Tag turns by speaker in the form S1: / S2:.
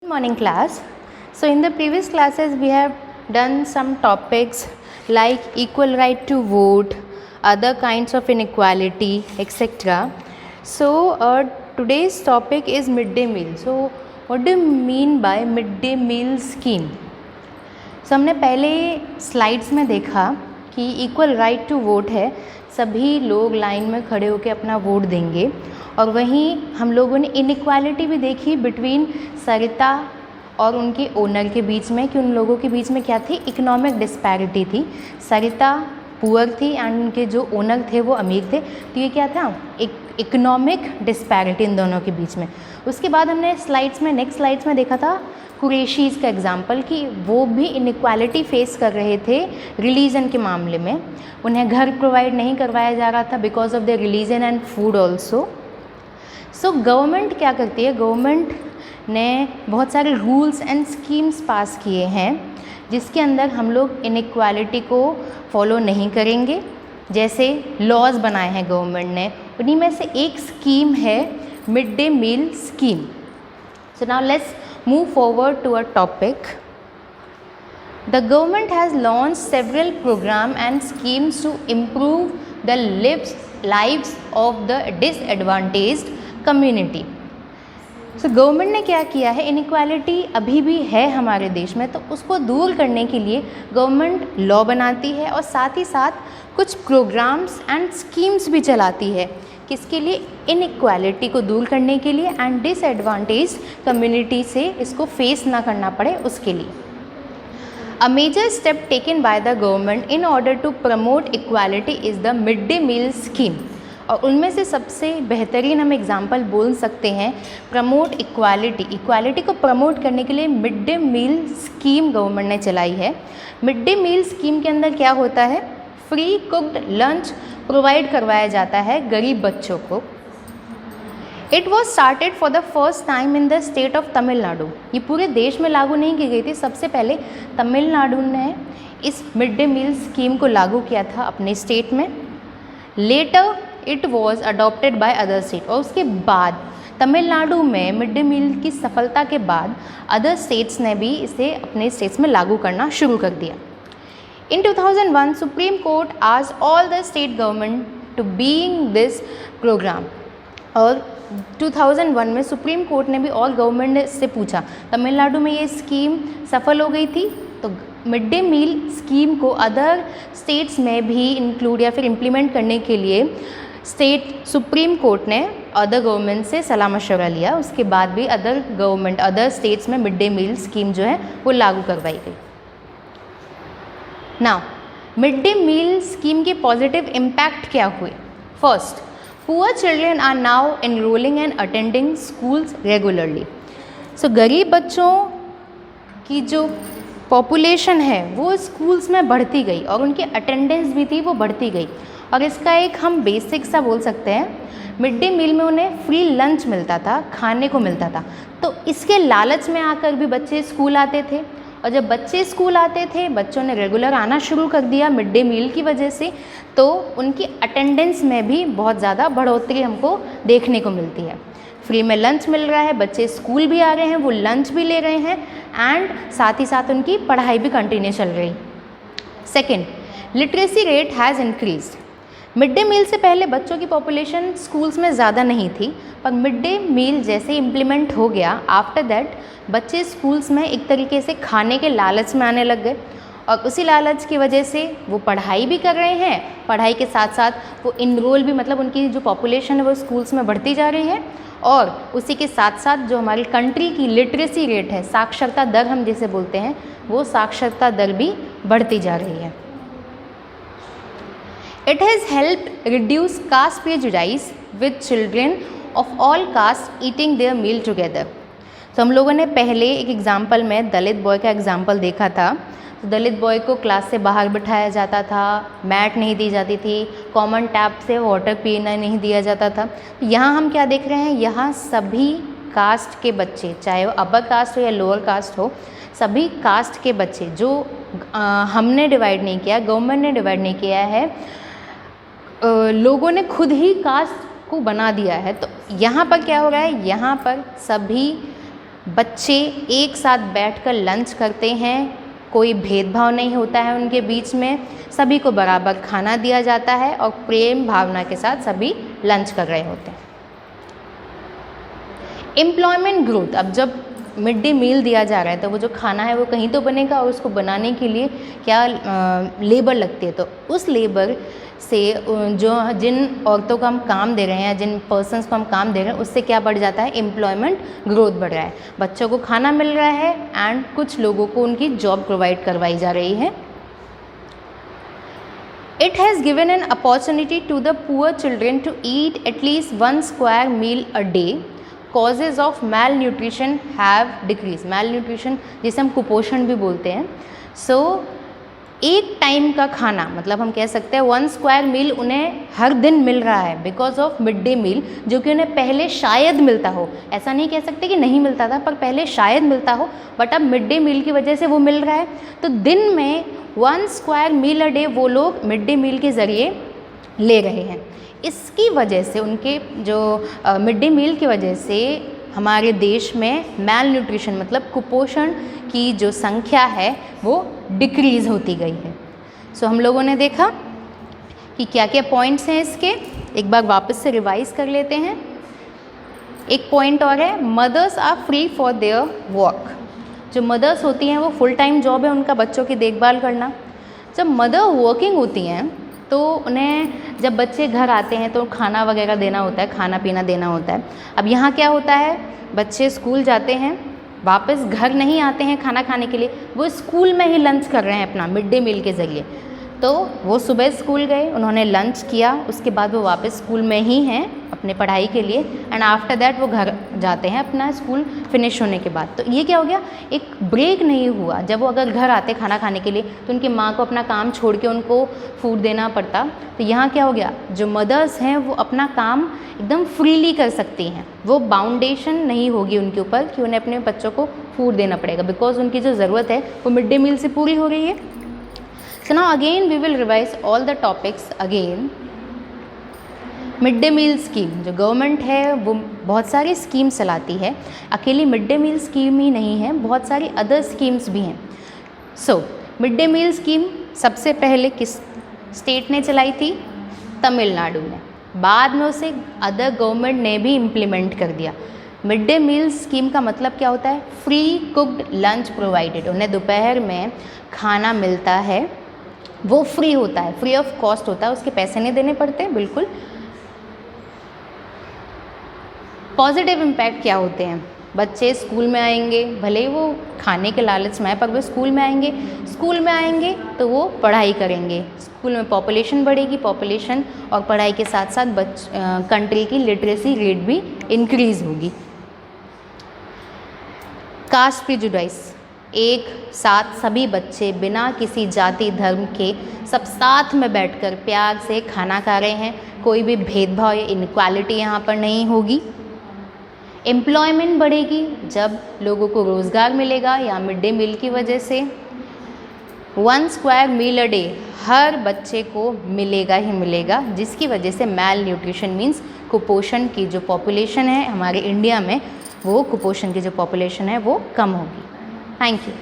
S1: Morning class. So in the previous classes we have done some topics like equal right to vote, other kinds of inequality, etc. So today's topic is midday meal. So what do you mean by midday meal scheme? So हमने पहले slides में देखा कि equal right to vote है, सभी लोग line में खड़े होकर अपना वोट देंगे। और वहीं हम लोगों ने इनइक्वालिटी भी देखी बिटवीन सरिता और उनके ओनर के बीच में, कि उन लोगों के बीच में क्या थी, इकोनॉमिक डिस्पैरिटी थी। सरिता पुअर थी एंड उनके जो ओनर थे वो अमीर थे, तो ये क्या था, एक इकोनॉमिक डिस्पैरिटी इन दोनों के बीच में। उसके बाद हमने नेक्स्ट स्लाइड्स में देखा था कुरैशीज़ का एग्जाम्पल, कि वो भी इनइक्वालिटी फेस कर रहे थे रिलीजन के मामले में। उन्हें घर प्रोवाइड नहीं करवाया जा रहा था because of the religion and food also. So government क्या करती है, गवर्नमेंट ने बहुत सारे रूल्स एंड स्कीम्स पास किए हैं जिसके अंदर हम लोग इनइक्वालिटी को फॉलो नहीं करेंगे। जैसे लॉज बनाए हैं गवर्नमेंट ने, उन्हीं में से एक स्कीम है mid day meal scheme. So now let's move forward to a topic. The government has launched several programs and schemes to improve the lives of the disadvantaged community. So government ने क्या किया है, inequality अभी भी है हमारे देश में, तो उसको दूर करने के लिए गवर्नमेंट लॉ बनाती है और साथ ही साथ कुछ प्रोग्राम्स एंड स्कीम्स भी चलाती है। किसके लिए, इनइक्वालिटी को दूर करने के लिए एंड डिसएडवांटेज कम्युनिटी से इसको फेस ना करना पड़े उसके लिए। A major step taken by the government in order to promote equality is the mid day meal scheme. और उनमें से सबसे बेहतरीन हम एग्जांपल बोल सकते हैं प्रमोट इक्वालिटी को प्रमोट करने के लिए mid day meal scheme government ने चलाई है। मिड डे मील स्कीम के अंदर क्या होता है, फ्री कुक्ड लंच प्रोवाइड करवाया जाता है गरीब बच्चों को। It was started for the first time in the state of Tamil Nadu. ये पूरे देश में लागू नहीं की गई थी, सबसे पहले तमिलनाडु ने इस मिड डे मील स्कीम को लागू किया था अपने स्टेट में। Later it was adopted by other state, और उसके बाद तमिलनाडु में मिड डे मील की सफलता के बाद अदर स्टेट्स ने भी इसे अपने स्टेट्स में लागू करना शुरू कर दिया। In 2001, Supreme Court asked all the state government to being this program. और 2001 में सुप्रीम कोर्ट ने भी ऑल गवर्नमेंट से पूछा, तमिलनाडु में ये स्कीम सफल हो गई थी, तो मिड डे मील स्कीम को अदर स्टेट्स में भी इंक्लूड या फिर इम्प्लीमेंट करने के लिए सुप्रीम कोर्ट ने अदर गवर्नमेंट से सलाह मशवरा लिया। उसके बाद भी अदर स्टेट्स में मिड डे मील स्कीम जो है वो लागू करवाई गई। Now mid day meal scheme के पॉजिटिव इम्पैक्ट क्या हुए। First, poor children are now enrolling and attending schools regularly. So गरीब बच्चों की जो पॉपुलेशन है वो स्कूल्स में बढ़ती गई और उनकी अटेंडेंस भी थी वो बढ़ती गई। और इसका एक हम बेसिक सा बोल सकते हैं, मिड डे मील में उन्हें फ्री लंच मिलता था, खाने को मिलता था, तो इसके लालच में आकर भी बच्चे स्कूल आते थे। और जब बच्चे स्कूल आते थे, बच्चों ने रेगुलर आना शुरू कर दिया मिड डे मील की वजह से, तो उनकी अटेंडेंस में भी बहुत ज़्यादा बढ़ोतरी हमको देखने को मिलती है। फ्री में लंच मिल रहा है, बच्चे स्कूल भी आ रहे हैं, वो लंच भी ले रहे हैं एंड साथ ही साथ उनकी पढ़ाई भी कंटिन्यू चल रही। Second, literacy rate has increased. Mid day meal से पहले बच्चों की पॉपुलेशन स्कूल्स में ज़्यादा नहीं थी, पर मिड डे मील जैसे इम्प्लीमेंट हो गया, आफ्टर दैट बच्चे स्कूल्स में एक तरीके से खाने के लालच में आने लग गए और उसी लालच की वजह से वो पढ़ाई भी कर रहे हैं, पढ़ाई के साथ साथ वो इनरोल भी, मतलब उनकी जो पॉपुलेशन है वो स्कूल्स में बढ़ती जा रही है। और उसी के साथ साथ जो हमारी कंट्री की लिटरेसी रेट है, साक्षरता दर हम जिसे बोलते हैं, वो साक्षरता दर भी बढ़ती जा रही है। It has helped reduce caste prejudice with children of all castes eating their meal together. तो हम लोगों ने पहले एक एग्जाम्पल में दलित बॉय का एग्जाम्पल देखा था। तो दलित बॉय को क्लास से बाहर बिठाया जाता था, मैट नहीं दी जाती थी, कॉमन टैप से वाटर पीना नहीं दिया जाता था। तो यहाँ हम क्या देख रहे हैं, यहाँ सभी कास्ट के बच्चे, चाहे वो अपर कास्ट हो या लोअर कास्ट हो, सभी कास्ट के बच्चे जो हमने डिवाइड नहीं किया, गवर्नमेंट ने डिवाइड नहीं किया है, लोगों ने खुद ही कास्ट को बना दिया है। तो यहाँ पर क्या हो रहा है, यहाँ पर सभी बच्चे एक साथ बैठकर लंच करते हैं, कोई भेदभाव नहीं होता है उनके बीच में, सभी को बराबर खाना दिया जाता है और प्रेम भावना के साथ सभी लंच कर रहे होते हैं। एम्प्लॉयमेंट ग्रोथ, अब जब मिड डे मील दिया जा रहा है तो वो जो खाना है वो कहीं तो बनेगा और उसको बनाने के लिए क्या लेबर लगती है, तो उस लेबर से जो जिन औरतों को हम काम दे रहे हैं, जिन पर्सन्स को हम काम दे रहे हैं, उससे क्या बढ़ जाता है, एम्प्लॉयमेंट ग्रोथ बढ़ रहा है, बच्चों को खाना मिल रहा है एंड कुछ लोगों को उनकी जॉब प्रोवाइड करवाई जा रही है। It has given an opportunity to the poor children to eat at least 1 square meal a day. Causes of malnutrition have decreased. Malnutrition जिसे हम कुपोषण भी बोलते हैं। So एक टाइम का खाना, मतलब हम कह सकते हैं 1 स्क्वायर मील उन्हें हर दिन मिल रहा है because of mid day meal, जो कि उन्हें पहले शायद मिलता हो, ऐसा नहीं कह सकते कि नहीं मिलता था, पर पहले शायद मिलता हो, बट अब मिड डे मील की वजह से वो मिल रहा है। तो दिन में 1 स्क्वायर मील अ डे वो लोग मिड डे मील के ज़रिए ले रहे हैं। इसकी वजह से, उनके जो मिड डे मील की वजह से हमारे देश में मैल न्यूट्रिशन मतलब कुपोषण की जो संख्या है वो डिक्रीज़ होती गई है। सो हम लोगों ने देखा कि क्या क्या पॉइंट्स हैं इसके, एक बार वापस से रिवाइज कर लेते हैं। एक पॉइंट और है, mothers are free for their work. जो मदर्स होती हैं वो फुल टाइम जॉब है उनका बच्चों की देखभाल करना। जब मदर वर्किंग होती हैं तो उन्हें जब बच्चे घर आते हैं तो खाना वगैरह देना होता है, खाना पीना देना होता है। अब यहाँ क्या होता है, बच्चे स्कूल जाते हैं, वापस घर नहीं आते हैं खाना खाने के लिए, वो स्कूल में ही लंच कर रहे हैं अपना मिड डे मील के ज़रिए। तो वो सुबह स्कूल गए, उन्होंने लंच किया, उसके बाद वो वापस स्कूल में ही हैं अपने पढ़ाई के लिए, एंड आफ्टर दैट वो घर जाते हैं अपना स्कूल फिनिश होने के बाद। तो ये क्या हो गया, एक ब्रेक नहीं हुआ। जब वो अगर घर आते खाना खाने के लिए तो उनकी माँ को अपना काम छोड़ के उनको फूड देना पड़ता। तो यहाँ क्या हो गया, जो मदर्स हैं वो अपना काम एकदम फ्रीली कर सकती हैं, वो बाउंडेशन नहीं होगी उनके ऊपर कि उन्हें अपने बच्चों को फूड देना पड़ेगा, बिकॉज उनकी जो ज़रूरत है वो मिड डे मील से पूरी हो रही है। So now again we will revise all the topics again. Mid day meal scheme, जो गवर्नमेंट है वो बहुत सारी स्कीम चलाती है, अकेली मिड डे मील स्कीम ही नहीं है, बहुत सारी अदर स्कीम्स भी हैं। So mid day meal scheme सबसे पहले किस स्टेट ने चलाई थी, तमिलनाडु ने, बाद में उसे अदर गवर्नमेंट ने भी इम्प्लीमेंट कर दिया। मिड डे मील स्कीम का मतलब क्या होता है, फ्री कुक्ड लंच प्रोवाइडेड, उन्हें दोपहर में खाना मिलता है, वो फ्री होता है, फ्री ऑफ कॉस्ट होता है, उसके पैसे नहीं देने पड़ते बिल्कुल। पॉजिटिव इम्पैक्ट क्या होते हैं, बच्चे स्कूल में आएंगे, भले ही वो खाने के लालच में है पर वो स्कूल में आएंगे तो वो पढ़ाई करेंगे, स्कूल में पॉपुलेशन बढ़ेगी, पॉपुलेशन और पढ़ाई के साथ साथ कंट्री की लिटरेसी रेट भी इंक्रीज़ होगी। कास्ट प्रिजुडाइस, एक साथ सभी बच्चे बिना किसी जाति धर्म के सब साथ में बैठकर प्यार से खाना खा रहे हैं, कोई भी भेदभाव या इनक्वालिटी यहाँ पर नहीं होगी। एम्प्लॉयमेंट बढ़ेगी, जब लोगों को रोज़गार मिलेगा या मिड डे मील की वजह से। 1 स्क्वायर मील अ डे हर बच्चे को मिलेगा ही मिलेगा, जिसकी वजह से मैल न्यूट्रिशन मीन्स कुपोषण की जो पॉपुलेशन है हमारे इंडिया में, वो कुपोषण की जो पॉपुलेशन है वो कम होगी। Thank you.